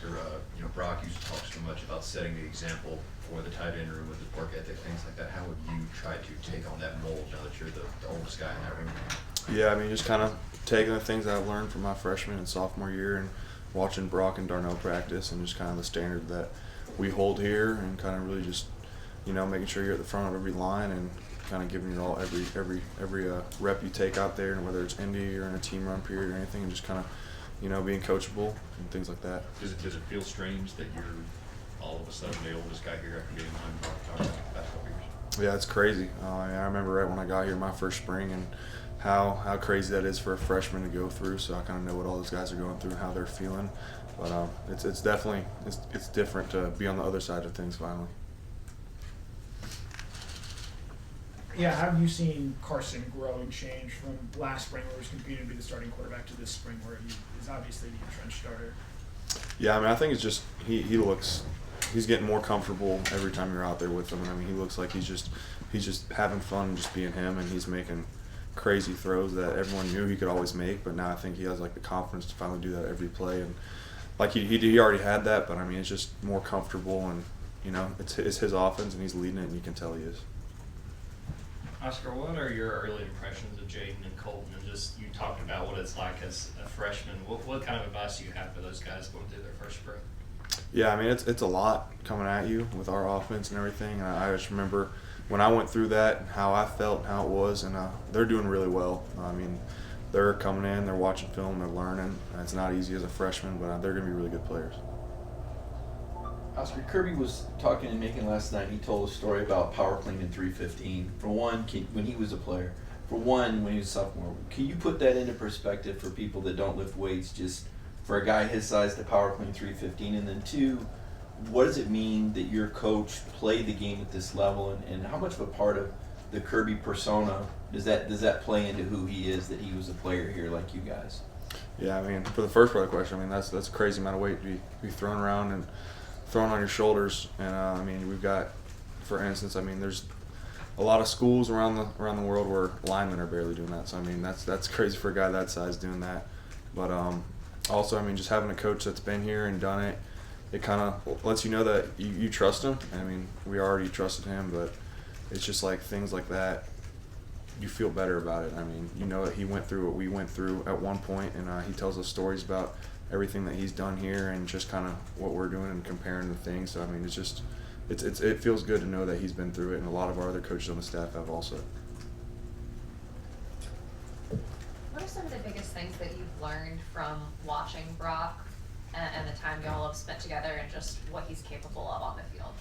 Oscar, Brock used to talk so much about setting the example for the tight end room with his work ethic, things like that. How would you try to take on that mold now that you're the oldest guy in that room? Yeah, I mean, just kind of taking the things I've learned from my freshman and sophomore year and watching Brock and Darnell practice and just kind of the standard that we hold here and kind of really just, making sure you're at the front of every line and kind of giving your all every rep you take out there, and whether it's Indy or in a team run period or anything, and just kind of, being coachable and things like that. Does it feel strange that you're all of a sudden the oldest guy here after being behind Brock talking about basketball years? Yeah, it's crazy. I remember right when I got here my first spring and how crazy that is for a freshman to go through. So I kind of know what all those guys are going through and how they're feeling. But it's definitely it's different to be on the other side of things finally. Yeah, how have you seen Carson grow and change from last spring where he was competing to be the starting quarterback to this spring where he is obviously the entrenched starter? Yeah, I mean, I think it's just he's getting more comfortable every time you're out there with him. And I mean, he looks like he's just having fun and just being him, and he's making crazy throws that everyone knew he could always make. But now I think he has like the confidence to finally do that every play, and like he already had that. But I mean, it's just more comfortable, and it's his offense, and he's leading it, and you can tell he is. Oscar, what are your early impressions of Jaden and Colton? And just, you talked about what it's like as a freshman. What kind of advice do you have for those guys going through their first spring? Yeah, I mean, it's a lot coming at you with our offense and everything. And I just remember when I went through that and how I felt and how it was, and they're doing really well. I mean, they're coming in, they're watching film, they're learning. It's not easy as a freshman, but they're going to be really good players. Oscar, Kirby was talking and making last night. He told a story about power clean in 315. For one, when he was a player. For one, when he was a sophomore. Can you put that into perspective for people that don't lift weights, just for a guy his size to power clean 315? And then two, what does it mean that your coach played the game at this level, and how much of a part of the Kirby persona does that play into who he is, that he was a player here like you guys? Yeah, I mean, for the first part of the question, I mean, that's a crazy amount of weight to be thrown around and thrown on your shoulders. And I mean, we've got, for instance, I mean, there's a lot of schools around the world where linemen are barely doing that. So I mean, that's crazy for a guy that size doing that. But also, I mean, just having a coach that's been here and done it, it kind of lets you know that you trust him. I mean, we already trusted him, but it's just like things like that, you feel better about it. I mean, that he went through what we went through at one point, and he tells us stories about everything that he's done here and just kind of what we're doing and comparing the things. So I mean, it feels good to know that he's been through it, and a lot of our other coaches on the staff have also. What are some of the biggest things that you've learned from watching Brock and the time y'all have spent together and just what he's capable of on the field?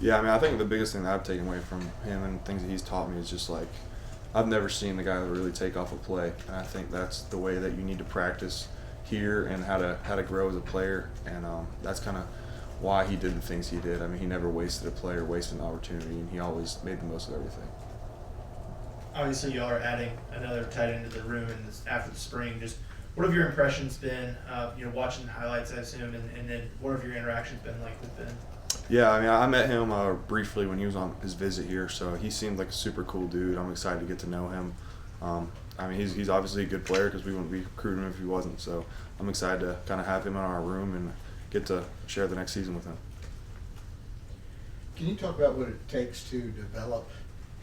Yeah, I mean, I think the biggest thing that I've taken away from him and things that he's taught me is just like, I've never seen the guy really take off a play, and I think that's the way that you need to practice here and how to grow as a player, and that's kind of why he did the things he did. I mean, he never wasted a play or wasted an opportunity, and he always made the most of everything. Obviously, y'all are adding another tight end to the room after the spring. Just what have your impressions been, watching the highlights, I assume, and then what have your interactions been like with Ben? Yeah, I mean, I met him briefly when he was on his visit here, so he seemed like a super cool dude. I'm excited to get to know him. I mean, he's obviously a good player because we wouldn't be recruiting him if he wasn't. So I'm excited to kind of have him in our room and get to share the next season with him. Can you talk about what it takes to develop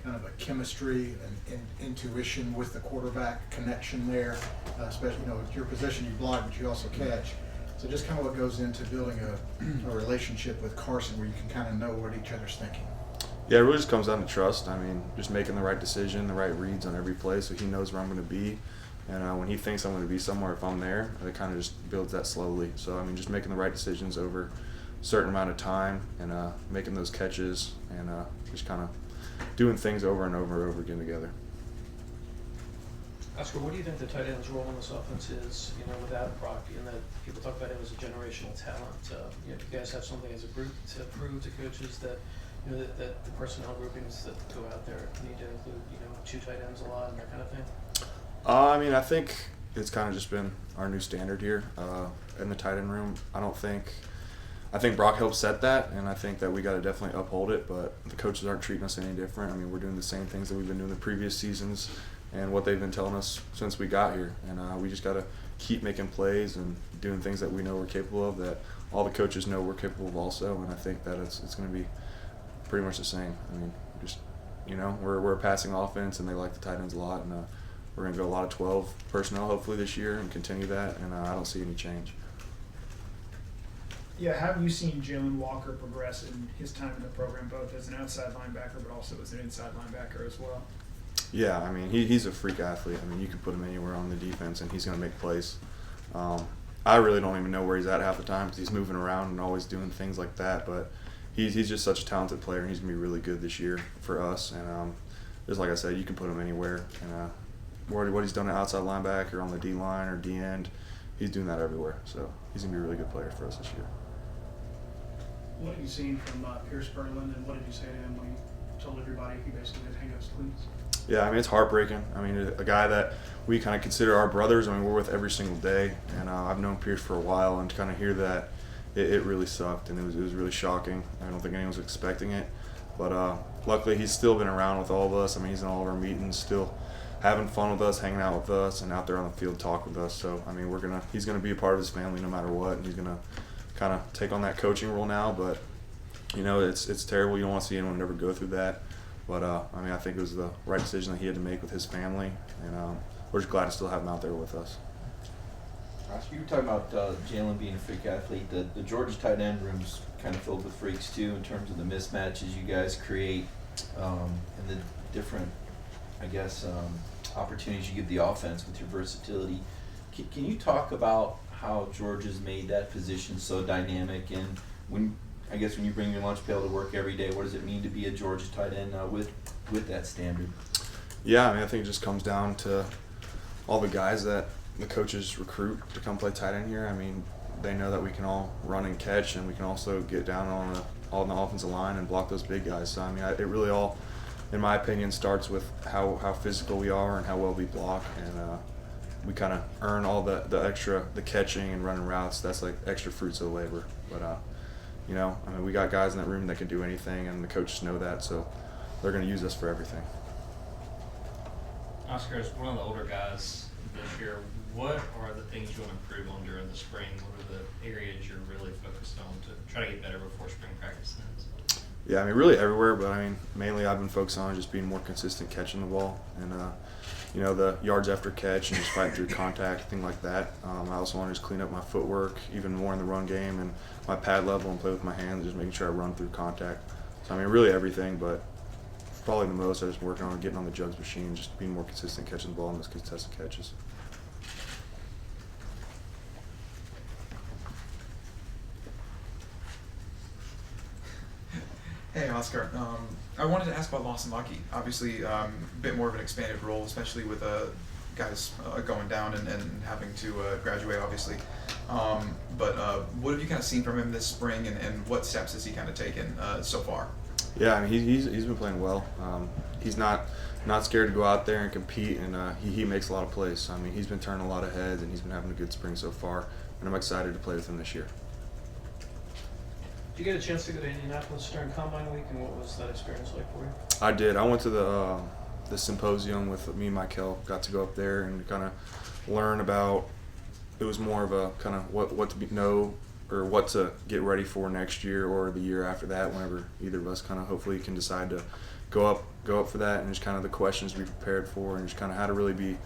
kind of a chemistry and intuition with the quarterback connection there, especially, with your position, you block, but you also catch. So just kind of what goes into building a relationship with Carson where you can kind of know what each other's thinking. Yeah, it really just comes down to trust. I mean, just making the right decision, the right reads on every play so he knows where I'm going to be. And when he thinks I'm going to be somewhere, if I'm there, it kind of just builds that slowly. So, I mean, just making the right decisions over a certain amount of time and making those catches and just kind of doing things over and over and over again together. Oscar, what do you think the tight end's role in this offense is, without Brock, and that people talk about him as a generational talent? Do you guys have something as a group to prove to coaches that that the personnel groupings that go out there need to include, two tight ends a lot and that kind of thing? I mean, I think it's kind of just been our new standard here in the tight end room. I think Brock helped set that, and I think that we got to definitely uphold it, but the coaches aren't treating us any different. I mean, we're doing the same things that we've been doing the previous seasons and what they've been telling us since we got here. And we just got to keep making plays and doing things that we know we're capable of that all the coaches know we're capable of also, and I think that it's going to be pretty much the same. I mean, just, you know, we're a passing offense, and they like the tight ends a lot, and we're going to go a lot of 12 personnel hopefully this year and continue that, and I don't see any change. Yeah, how have you seen Jalen Walker progress in his time in the program, both as an outside linebacker but also as an inside linebacker as well? Yeah, I mean, he's a freak athlete. I mean, you can put him anywhere on the defense, and he's going to make plays. I really don't even know where he's at half the time because he's moving around and always doing things like that. But he's just such a talented player, and he's going to be really good this year for us. And just like I said, you can put him anywhere. And what he's done at outside linebacker, on the D-line or D-end, he's doing that everywhere. So he's going to be a really good player for us this year. What have you seen from Pierce Berlin, and what did you say to him when he told everybody he basically had to hang up his cleats? Yeah, I mean, it's heartbreaking. I mean, a guy that we kind of consider our brothers, I mean, we're with every single day. And I've known Pierce for a while, and to kind of hear that, it really sucked, and it was really shocking. I don't think anyone was expecting it. But luckily, he's still been around with all of us. I mean, he's in all of our meetings, still having fun with us, hanging out with us, and out there on the field talk with us. So, I mean, he's going to be a part of his family no matter what, and he's going to kind of take on that coaching role now. But, you know, it's terrible. You don't want to see anyone ever go through that. But, I mean, I think it was the right decision that he had to make with his family, and we're just glad to still have him out there with us. You were talking about Jalen being a freak athlete. The Georgia tight end room's kind of filled with freaks, too, in terms of the mismatches you guys create and the different, I guess, opportunities you give the offense with your versatility. Can you talk about how Georgia's made that position so dynamic, and when you bring your lunch pail to work every day, what does it mean to be a Georgia tight end with that standard? Yeah, I mean, I think it just comes down to all the guys that the coaches recruit to come play tight end here. I mean, they know that we can all run and catch, and we can also get down on the offensive line and block those big guys. So, I mean, it really all, in my opinion, starts with how physical we are and how well we block, and we kind of earn all the extra, the catching and running routes. That's like extra fruits of the labor. But, you know, I mean, we got guys in that room that can do anything, and the coaches know that, so they're going to use us for everything. Oscar, as one of the older guys this year, what are the things you want to improve on during the spring? What are the areas you're really focused on to try to get better before spring practice ends? Yeah, I mean, really everywhere, but I mean, mainly I've been focused on just being more consistent catching the ball, and you know, the yards after catch and just fighting through contact, thing like that. I also want to just clean up my footwork even more in the run game and my pad level and play with my hands, just making sure I run through contact. So I mean, really everything, but probably the most I've just been working on getting on the jugs machine, just being more consistent catching the ball in those contested catches. Hey, Oscar. I wanted to ask about Lawson Lucky. Obviously, a bit more of an expanded role, especially with guys going down and having to graduate, obviously. But what have you kind of seen from him this spring, and what steps has he kind of taken so far? Yeah, I mean, he's been playing well. He's not scared to go out there and compete, and he makes a lot of plays. I mean, he's been turning a lot of heads, and he's been having a good spring so far, and I'm excited to play with him this year. Did you get a chance to go to Indianapolis during Combine Week, and what was that experience like for you? I did. I went to the symposium with me and Michael. Got to go up there and kind of learn about. It was more of a kind of what to know or what to get ready for next year or the year after that. Whenever either of us kind of hopefully can decide to go up for that, and just kind of the questions to be prepared for, and just kind of how to really be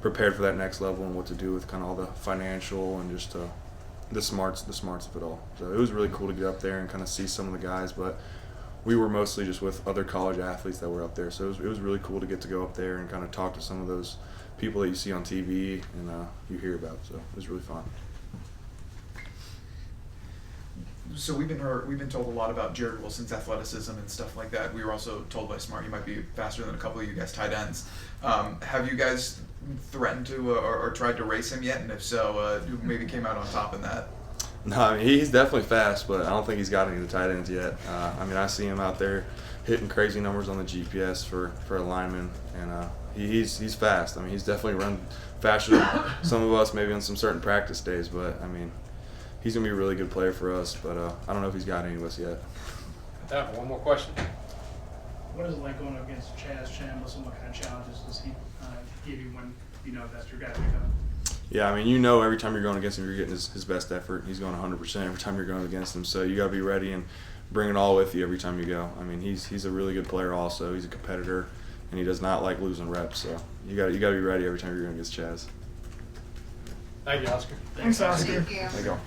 prepared for that next level and what to do with kind of all the financial and just the smarts of it all. So it was really cool to get up there and kind of see some of the guys, but we were mostly just with other college athletes that were up there. So it was really cool to get to go up there and kind of talk to some of those people that you see on TV and you hear about. So it was really fun. So we've been told a lot about Jared Wilson's athleticism and stuff like that. We were also told by Smart you might be faster than a couple of you guys tight ends. Have you guys threatened to or tried to race him yet? And if so, who maybe came out on top in that? No, I mean, he's definitely fast, but I don't think he's got any of the tight ends yet. I mean, I see him out there hitting crazy numbers on the GPS for a lineman, and he's fast. I mean, he's definitely run faster than some of us maybe on some certain practice days, but I mean, he's going to be a really good player for us, but I don't know if he's got any of us yet. One more question. What is it like going up against Chaz Chambliss, and what kind of challenges does he give you when you know that's your guy to pick up? Yeah, I mean, you know, every time you're going against him, you're getting his best effort. He's going 100% every time you're going against him. So you got to be ready and bring it all with you every time you go. I mean, he's a really good player also. He's a competitor, and he does not like losing reps. So you got to be ready every time you're going against Chaz. Thank you, Oscar. Thanks, Oscar. Thank you. There you go.